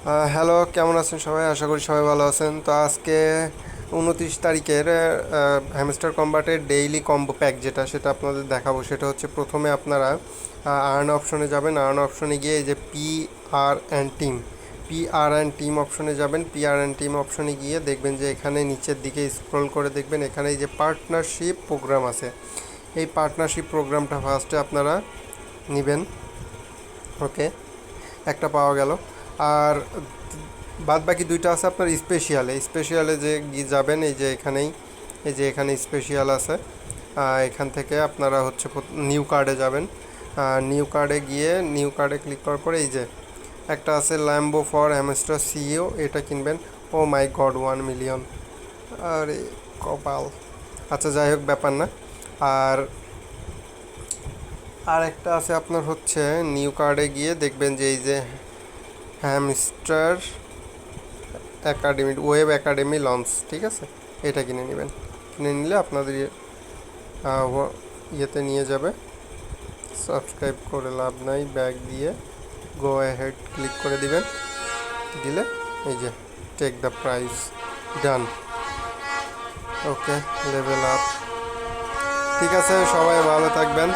Hello, কেমন আছেন সবাই? আশা করি সবাই ভালো আছেন। তো আজকে 29 তারিখের হ্যামস্টার কম্বাটের ডেইলি কম্বো প্যাক যেটা, সেটা আপনাদের দেখাবো। সেটা হচ্ছে, প্রথমে আপনারা আর্ন অপশনে যাবেন। আর্ন অপশনে গিয়ে এই যে পি আর অ্যান্ড টিম অপশনে যাবেন। পি আর অ্যান্ড টিম অপশনে গিয়ে দেখবেন যে এখানে নিচের দিকে স্ক্রল করে দেখবেন এখানে এই যে পার্টনারশিপ প্রোগ্রাম আছে। এই পার্টনারশিপ প্রোগ্রামটা ফার্স্টে আপনারা নেবেন। ওকে, একটা পাওয়া গেল। আর বাদ বাকি দুইটা আছে আপনার স্পেশিয়ালে যে যাবেন, এই যে এখানেই, এই যে এখানে স্পেশিয়াল আছে। এখান থেকে আপনারা হচ্ছে নিউ কার্ডে যাবেন। নিউ কার্ডে গিয়ে নিউ কার্ডে ক্লিক করার পরে এই যে একটা আছে ল্যাম্বো ফর হ্যামস্টার সিইও, এটা কিনবেন। ও মাই গড, 1 মিলিয়ন! আরে কপাল! আচ্ছা, যাই হোক, ব্যাপার না। আর আর একটা আছে আপনার হচ্ছে, নিউ কার্ডে গিয়ে দেখবেন যে এই যে হ্যামস্টার ওয়েব একাডেমি লঞ্চ, ঠিক আছে? এটা কিনে নেবেন। কিনে নিলে আপনাদের ইয়েতে নিয়ে যাবে। সাবস্ক্রাইব করে লাভ নাই, ব্যাক দিয়ে গো অ্যাহেড ক্লিক করে দিবেন। দিলে এই যে take the price, done. Okay, level up. ঠিক আছে, সবাই ভালো থাকবেন।